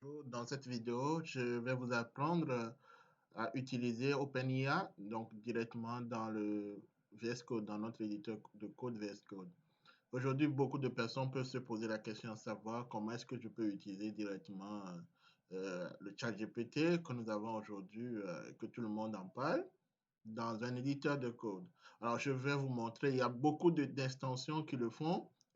Bonjour. Dans cette vidéo, je vais vous apprendre à utiliser OpenIA, donc directement dans le VS Code, dans notre éditeur de code VS Code. Aujourd'hui, beaucoup de personnes peuvent se poser la question à savoir comment est-ce que je peux utiliser directement le chat GPT que nous avons aujourd'hui, que tout le monde en parle, dans un éditeur de code. Alors, je vais vous montrer, il y a beaucoup d'extensions qui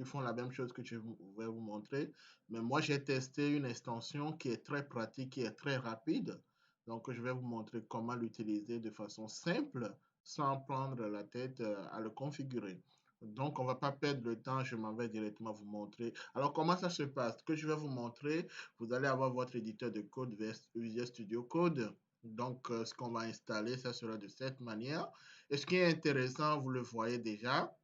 font la même chose que je vais vous montrer. Mais moi, j'ai testé une extension qui est très pratique, qui est très rapide. Donc, je vais vous montrer comment l'utiliser de façon simple, sans prendre la tête à le configurer. Donc, on ne va pas perdre le temps, je m'en vais directement vous montrer. Alors, comment ça se passe? Ce que je vais vous montrer, vous allez avoir votre éditeur de code Visual Studio Code. Donc, ce qu'on va installer, ça sera de cette manière. Et ce qui est intéressant, vous le voyez déjà.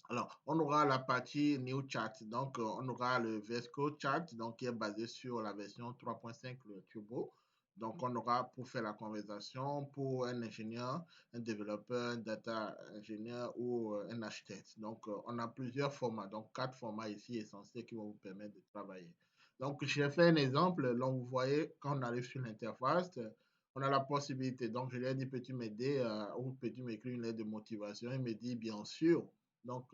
Alors, on aura la partie New Chat. Donc, on aura le VS Code Chat, donc, qui est basé sur la version 3.5 Turbo. Donc, on aura pour faire la conversation pour un ingénieur, un développeur, un data ingénieur ou un architecte. Donc, on a plusieurs formats. Donc, 4 formats ici essentiels qui vont vous permettre de travailler. Donc, j'ai fait un exemple. Donc, vous voyez, quand on arrive sur l'interface, on a la possibilité. Donc, je lui ai dit, peux-tu m'aider ou peux-tu m'écrire une lettre de motivation? Il me dit, bien sûr. Donc,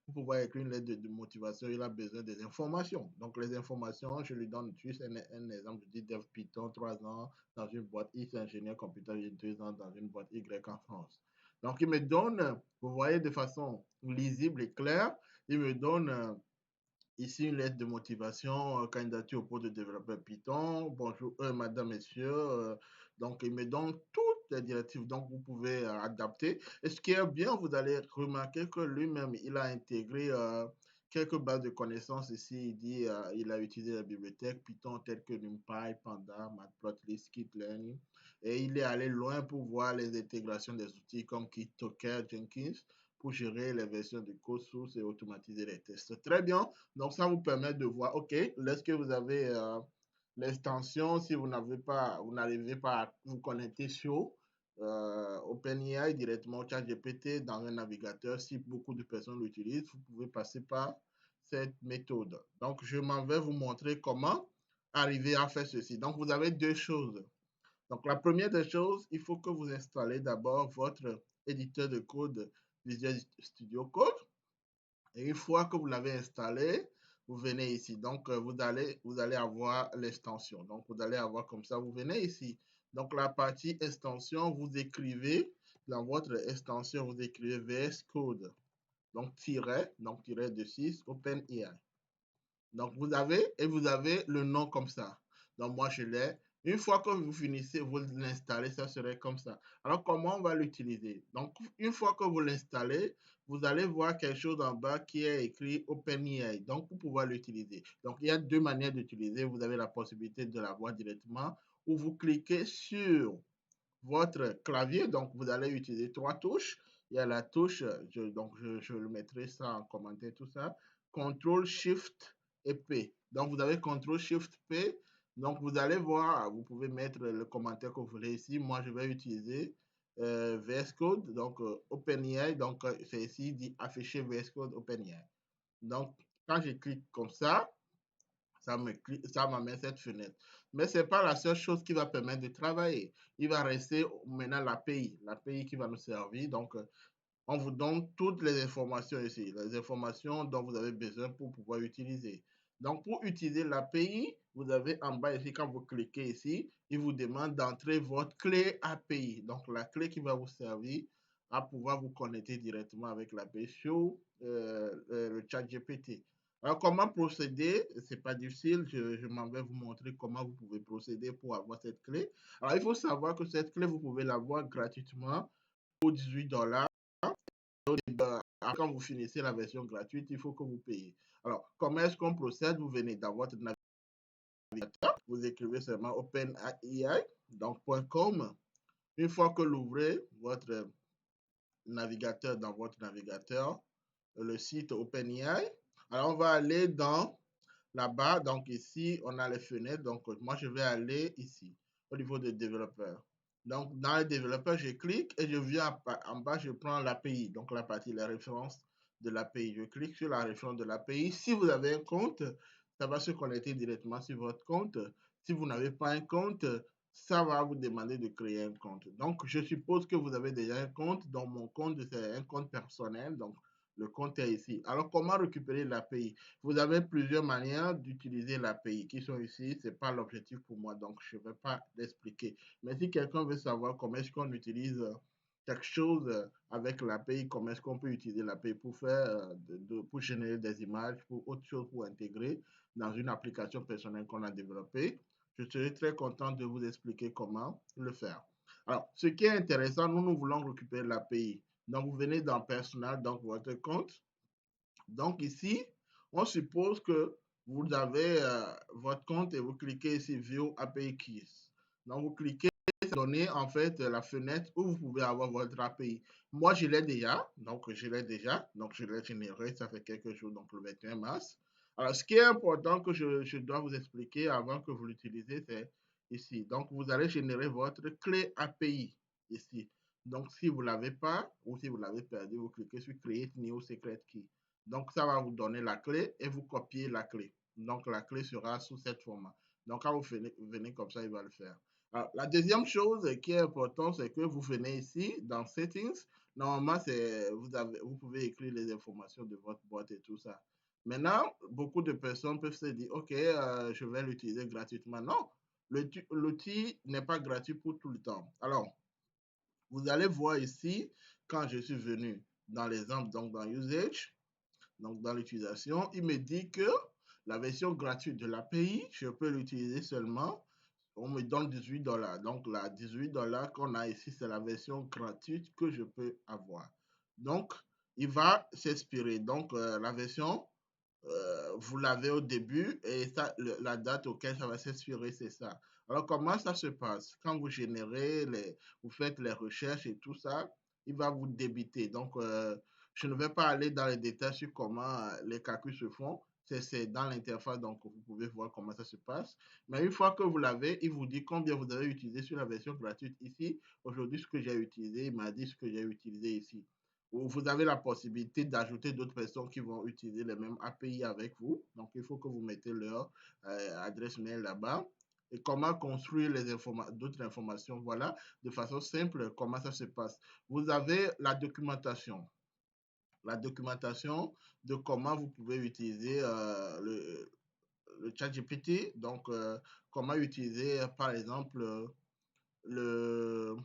pour pouvoir écrire une lettre de motivation, il a besoin des informations. Donc, les informations, je lui donne juste un exemple. Je dis Dev Python, 3 ans dans une boîte X, ingénieur computer, 2 ans dans une boîte Y en France. Donc, il me donne, vous voyez, de façon lisible et claire, il me donne ici une lettre de motivation, candidature au poste de développeur Python. Bonjour, madame, messieurs. Donc, il me donne toutes les directives. Donc, vous pouvez adapter. Et ce qui est bien, vous allez remarquer que lui-même, il a intégré quelques bases de connaissances ici. Il dit il a utilisé la bibliothèque Python telles que NumPy, Panda, Matplotlib, Scikit-learn. Et il est allé loin pour voir les intégrations des outils comme Docker, Jenkins pour gérer les versions de code source et automatiser les tests. Très bien. Donc, ça vous permet de voir, OK, lorsque vous avez l'extension, si vous n'arrivez pas à vous connecter sur OpenAI directement au ChatGPT dans un navigateur, si beaucoup de personnes l'utilisent, vous pouvez passer par cette méthode. Donc, je m'en vais vous montrer comment arriver à faire ceci. Donc, vous avez deux choses. Donc, la première des choses, il faut que vous installez d'abord votre éditeur de code Visual Studio Code. Et une fois que vous l'avez installé, vous venez ici. Donc, vous allez avoir l'extension. Donc, vous allez avoir comme ça, vous venez ici. Donc, la partie extension, vous écrivez, dans votre extension, vous écrivez VS Code. Donc tiret de 6, OpenAI. Donc, vous avez le nom comme ça. Donc, moi, je l'ai. Une fois que vous finissez, vous l'installez, ça serait comme ça. Alors, comment on va l'utiliser? Donc, une fois que vous l'installez, vous allez voir quelque chose en bas qui est écrit OpenAI. Donc, pour pouvoir l'utiliser. Donc, il y a deux manières d'utiliser. Vous avez la possibilité de l'avoir directement ou vous cliquez sur votre clavier. Donc, vous allez utiliser 3 touches. Il y a la touche, je le mettrai ça en commentaire, tout ça. CTRL, SHIFT et P. Donc, vous avez CTRL, SHIFT, P. Donc, vous allez voir, vous pouvez mettre le commentaire que vous voulez ici. Moi, je vais utiliser VS Code, donc OpenAI. Donc, c'est ici dit afficher VS Code OpenAI. Donc, quand je clique comme ça m'amène cette fenêtre. Mais ce n'est pas la seule chose qui va permettre de travailler. Il va rester maintenant l'API qui va nous servir. Donc, on vous donne toutes les informations ici, les informations dont vous avez besoin pour pouvoir utiliser. Donc, pour utiliser l'API, vous avez en bas ici, quand vous cliquez ici, il vous demande d'entrer votre clé API. Donc, la clé qui va vous servir à pouvoir vous connecter directement avec l'API sur le chat GPT. Alors, comment procéder? Ce n'est pas difficile. Je m'en vais vous montrer comment vous pouvez procéder pour avoir cette clé. Alors, il faut savoir que cette clé, vous pouvez l'avoir gratuitement pour 18 $. Quand vous finissez la version gratuite, il faut que vous payez. Alors, comment est-ce qu'on procède? Vous venez dans votre navigateur, vous écrivez seulement OpenAI, donc .com. Une fois que l'ouvrez, votre navigateur dans votre navigateur, le site OpenAI. Alors, on va aller dans là-bas. Donc, ici, on a les fenêtres. Donc, moi, je vais aller ici, au niveau des développeurs. Donc, dans les développeurs, je clique et je viens en bas, je prends l'API. Donc, la partie, la référence de l'API. Je clique sur la référence de l'API. Si vous avez un compte, ça va se connecter directement sur votre compte. Si vous n'avez pas un compte, ça va vous demander de créer un compte. Donc, je suppose que vous avez déjà un compte. Dans mon compte, c'est un compte personnel. Donc, le compte est ici. Alors, comment récupérer l'API? Vous avez plusieurs manières d'utiliser l'API qui sont ici. Ce n'est pas l'objectif pour moi, donc je ne vais pas l'expliquer. Mais si quelqu'un veut savoir comment est-ce qu'on utilise quelque chose avec l'API, comment est-ce qu'on peut utiliser l'API pour faire, pour générer des images, pour autre chose, pour intégrer dans une application personnelle qu'on a développée, je serai très content de vous expliquer comment le faire. Alors, ce qui est intéressant, nous voulons récupérer l'API. Donc, vous venez dans Personal, donc votre compte. Donc, ici, on suppose que vous avez votre compte et vous cliquez ici View API Keys. Donc, vous cliquez, ça donne en fait la fenêtre où vous pouvez avoir votre API. Moi, je l'ai déjà, donc je l'ai généré, ça fait quelques jours, donc le 21 mars. Alors, ce qui est important que je dois vous expliquer avant que vous l'utilisez, c'est ici. Donc, vous allez générer votre clé API ici. Donc, si vous ne l'avez pas ou si vous l'avez perdu, vous cliquez sur Create New Secret Key. Donc, ça va vous donner la clé et vous copiez la clé. Donc, la clé sera sous cette format. Donc, quand vous venez comme ça, il va le faire. Alors, la deuxième chose qui est importante, c'est que vous venez ici dans Settings. Normalement, vous pouvez écrire les informations de votre boîte et tout ça. Maintenant, beaucoup de personnes peuvent se dire, OK, je vais l'utiliser gratuitement. Non, l'outil n'est pas gratuit pour tout le temps. Alors, vous allez voir ici, quand je suis venu dans l'exemple, donc dans Usage, donc dans l'utilisation, il me dit que la version gratuite de l'API, je peux l'utiliser seulement, on me donne 18 $. Donc, la 18 $ qu'on a ici, c'est la version gratuite que je peux avoir. Donc, il va s'inspirer. Donc, la version, vous l'avez au début et ça, la date auquel ça va s'inspirer, c'est ça. Alors, comment ça se passe? Quand vous générez, vous faites les recherches et tout ça, il va vous débiter. Donc, je ne vais pas aller dans les détails sur comment les calculs se font. C'est dans l'interface, donc vous pouvez voir comment ça se passe. Mais une fois que vous l'avez, il vous dit combien vous avez utilisé sur la version gratuite ici. Aujourd'hui, ce que j'ai utilisé, il m'a dit ce que j'ai utilisé ici. Vous avez la possibilité d'ajouter d'autres personnes qui vont utiliser les mêmes API avec vous. Donc, il faut que vous mettez leur adresse mail là-bas. Et comment construire d'autres informations, voilà, de façon simple, comment ça se passe. Vous avez la documentation de comment vous pouvez utiliser le chat GPT. Donc, comment utiliser, par exemple, le,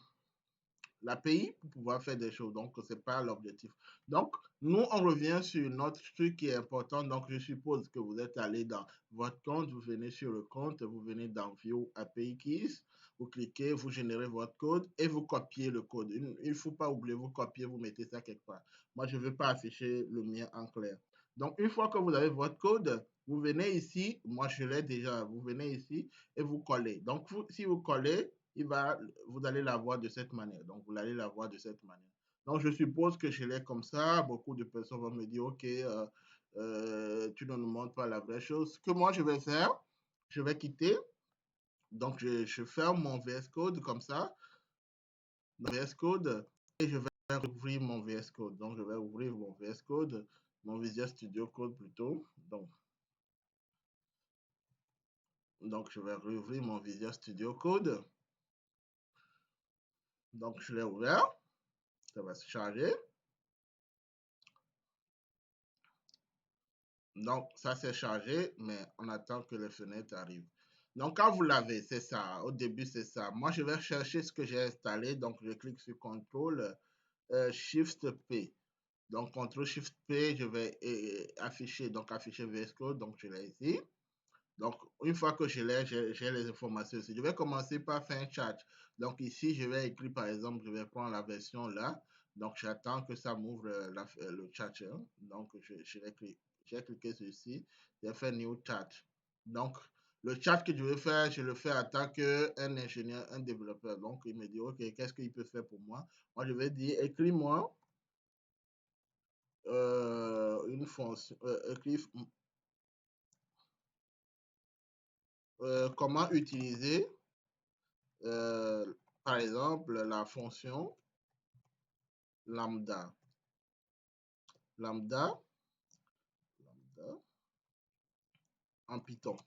l'API pour pouvoir faire des choses. Donc, ce n'est pas l'objectif. Donc, nous, on revient sur notre truc qui est important. Donc, je suppose que vous êtes allé dans votre compte, vous venez sur le compte, vous venez dans View API Keys, vous cliquez, vous générez votre code et vous copiez le code. Il ne faut pas oublier, vous copiez, vous mettez ça quelque part. Moi, je ne veux pas afficher le mien en clair. Donc, une fois que vous avez votre code, vous venez ici, moi je l'ai déjà, vous venez ici et vous collez. Donc, si vous collez, vous allez la voir de cette manière. Donc, vous allez la voir de cette manière. Donc, je suppose que je l'ai comme ça. Beaucoup de personnes vont me dire, OK, tu ne nous montres pas la vraie chose. Ce que moi, je vais faire, je vais quitter. Donc, je ferme mon VS Code comme ça. VS Code. Et je vais ouvrir mon VS Code. Donc, je vais ouvrir mon VS Code, mon Visual Studio Code plutôt. Donc, je vais rouvrir mon Visual Studio Code. Donc, je l'ai ouvert. Ça va se charger. Donc, ça s'est chargé, mais on attend que les fenêtres arrivent. Donc, quand vous l'avez, c'est ça. Au début, c'est ça. Moi, je vais chercher ce que j'ai installé. Donc, je clique sur CTRL Shift P. Donc, CTRL Shift P, je vais afficher VS Code. Donc, je l'ai ici. Donc, une fois que je l'ai, j'ai les informations ici. Je vais commencer par faire un chat. Donc, ici, je vais écrire, par exemple, je vais prendre la version là. Donc, j'attends que ça m'ouvre le chat. Hein. Donc, j'ai cliqué sur ici. J'ai fait New Chat. Donc, le chat que je vais faire, je le fais en tant qu'un ingénieur, un développeur. Donc, il me dit, OK, qu'est-ce qu'il peut faire pour moi? Moi, je vais dire, écris-moi une fonction, comment utiliser par exemple, la fonction lambda. Lambda en Python.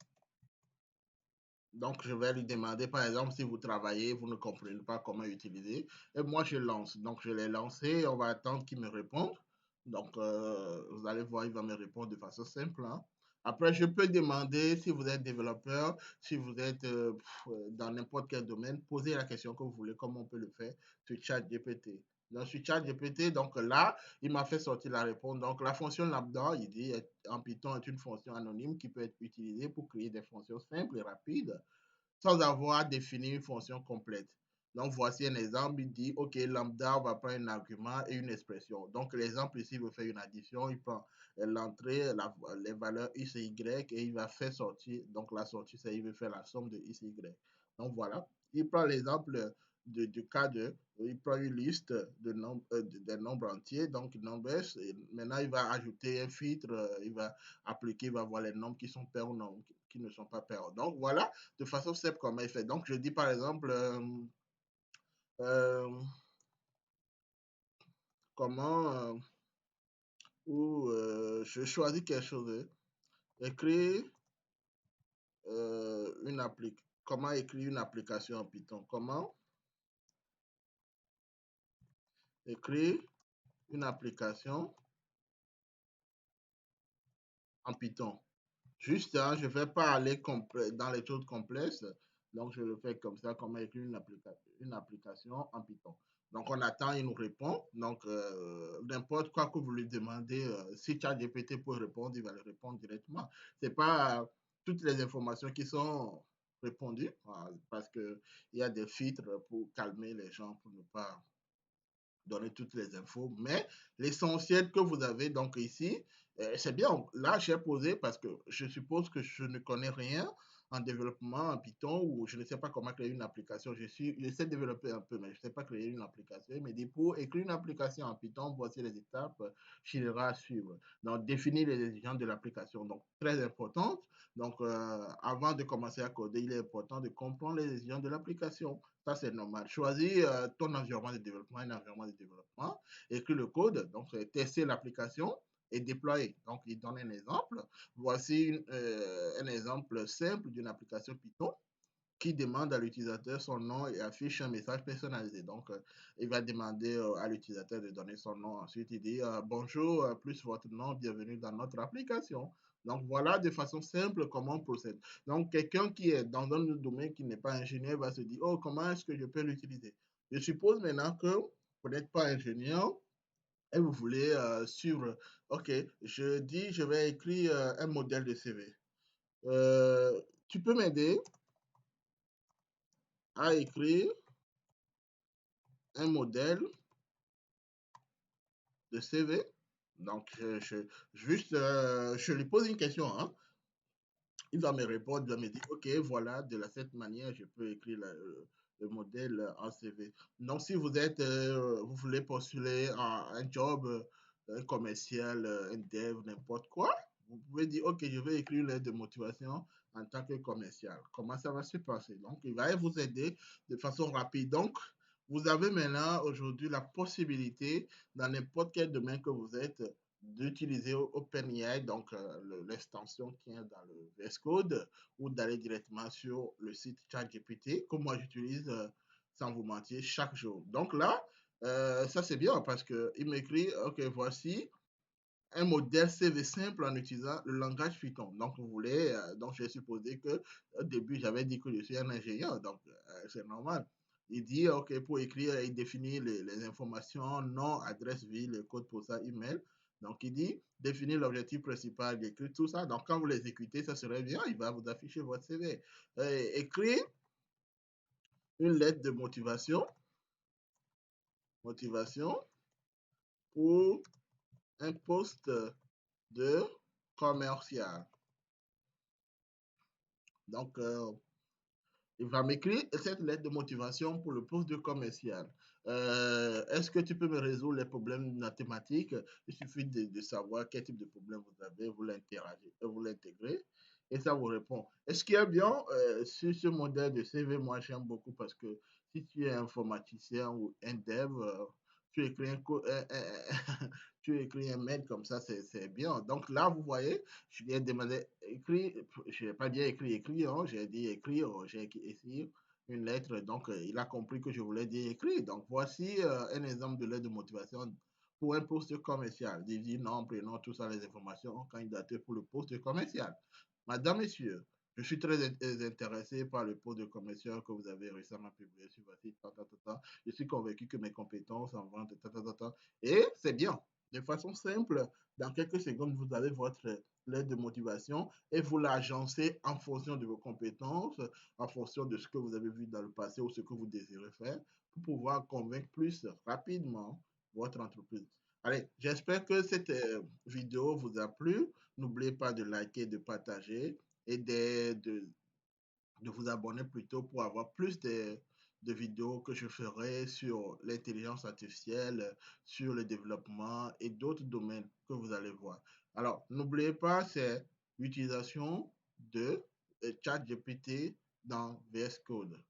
Donc, je vais lui demander, par exemple, si vous travaillez, vous ne comprenez pas comment utiliser. Et moi, je lance. Donc, je l'ai lancé. On va attendre qu'il me réponde. Donc, vous allez voir, il va me répondre de façon simple, hein. Après, je peux demander si vous êtes développeur, si vous êtes dans n'importe quel domaine, posez la question que vous voulez, comme on peut le faire sur ChatGPT. Donc, sur ChatGPT, donc là, il m'a fait sortir la réponse. Donc, la fonction lambda, il dit, en Python, est une fonction anonyme qui peut être utilisée pour créer des fonctions simples et rapides sans avoir défini une fonction complète. Donc, voici un exemple. Il dit, OK, lambda, on va prendre un argument et une expression. Donc, l'exemple ici, il veut faire une addition. Il prend l'entrée, les valeurs x et y et il va faire sortir. Donc, la sortie, c'est il veut faire la somme de x et y. Donc, voilà. Il prend l'exemple du cas de, il prend une liste de des nombres entiers, donc numbers. Et maintenant, il va ajouter un filtre, il va appliquer, il va voir les nombres qui sont pairs ou non, qui ne sont pas pairs. Donc, voilà de façon simple comment il fait. Donc, je dis par exemple, euh, comment, ou je choisis quelque chose, écrire une application. Comment écrire une application en Python? Comment écrire une application en Python? Juste, hein, je ne vais pas aller dans les choses complexes. Donc, je le fais comme ça, comment écrire une application en Python. Donc, on attend, il nous répond. Donc, n'importe quoi que vous lui demandez, si ChatGPT peut répondre, il va le répondre directement. Ce n'est pas toutes les informations qui sont répondues, parce qu'il y a des filtres pour calmer les gens, pour ne pas donner toutes les infos, mais l'essentiel que vous avez donc ici, c'est bien. Là, j'ai posé parce que je suppose que je ne connais rien en développement en Python ou je ne sais pas comment créer une application. J'essaie de développer un peu, mais je ne sais pas créer une application. Il me dit pour écrire une application en Python, voici les étapes générales à suivre. Donc, définir les exigences de l'application. Donc, très importante. Donc, avant de commencer à coder, il est important de comprendre les exigences de l'application. Ça, c'est normal. Choisis ton environnement de développement, un environnement de développement, écris le code, donc tester l'application et déployer. Donc, il donne un exemple. Voici un exemple simple d'une application Python qui demande à l'utilisateur son nom et affiche un message personnalisé. Donc, il va demander à l'utilisateur de donner son nom. Ensuite, il dit bonjour, plus votre nom, bienvenue dans notre application. Donc, voilà de façon simple comment on procède. Donc, quelqu'un qui est dans un domaine qui n'est pas ingénieur va se dire, oh, comment est-ce que je peux l'utiliser? Je suppose maintenant que vous n'êtes pas ingénieur et vous voulez suivre. OK, je dis, je vais écrire un modèle de CV. Tu peux m'aider à écrire un modèle de CV. Donc, juste, je lui pose une question, hein. Il va me répondre, il va me dire, OK, voilà, de cette manière, je peux écrire le modèle en CV. Donc, si vous êtes, vous voulez postuler à un job, un commercial, un dev, n'importe quoi, vous pouvez dire, OK, je vais écrire une lettre de motivation en tant que commercial. Comment ça va se passer? Donc, il va vous aider de façon rapide. Donc, vous avez maintenant aujourd'hui la possibilité, dans n'importe quel domaine que vous êtes, d'utiliser OpenAI, donc l'extension qui est dans le VS Code, ou d'aller directement sur le site ChatGPT, que moi j'utilise, sans vous mentir, chaque jour. Donc là, ça c'est bien parce qu'il m'écrit, OK, voici un modèle CV simple en utilisant le langage Python. Donc, vous voulez, donc j'ai supposé que au début, j'avais dit que je suis un ingénieur, donc c'est normal. Il dit, OK, pour écrire, il définit les informations, nom, adresse, ville, le code postal, email. Donc, il dit, définir l'objectif principal, il écrit tout ça. Donc, quand vous l'exécutez, ça serait bien, il va vous afficher votre CV. Écrire une lettre de motivation pour un poste de commercial. Donc, il va m'écrire cette lettre de motivation pour le poste de commercial. Est-ce que tu peux me résoudre les problèmes mathématiques? Il suffit de savoir quel type de problème vous avez, vous l'intégrez et ça vous répond. Et ce qui est bien sur ce modèle de CV, moi j'aime beaucoup parce que si tu es informaticien ou un dev, tu écris tu écris un mail comme ça, c'est bien. Donc là, vous voyez, je lui ai demandé, écrit, je n'ai pas dit écrit, hein, j'ai dit écrire, j'ai écrit une lettre. Donc, il a compris que je voulais dire écrit. Donc, voici un exemple de lettre de motivation pour un poste commercial. Dit nom, prénom, tout ça, les informations, candidature pour le poste commercial. Madame, Messieurs, je suis très intéressé par le poste de commercial que vous avez récemment publié sur votre site. Je suis convaincu que mes compétences en vente, et c'est bien. De façon simple, dans quelques secondes, vous avez votre lettre de motivation et vous l'agencez en fonction de vos compétences, en fonction de ce que vous avez vu dans le passé ou ce que vous désirez faire pour pouvoir convaincre plus rapidement votre entreprise. Allez, j'espère que cette vidéo vous a plu. N'oubliez pas de liker, de partager et de vous abonner plutôt pour avoir plus de vidéos que je ferai sur l'intelligence artificielle, sur le développement et d'autres domaines que vous allez voir. Alors, n'oubliez pas, c'est l'utilisation de ChatGPT dans VS Code.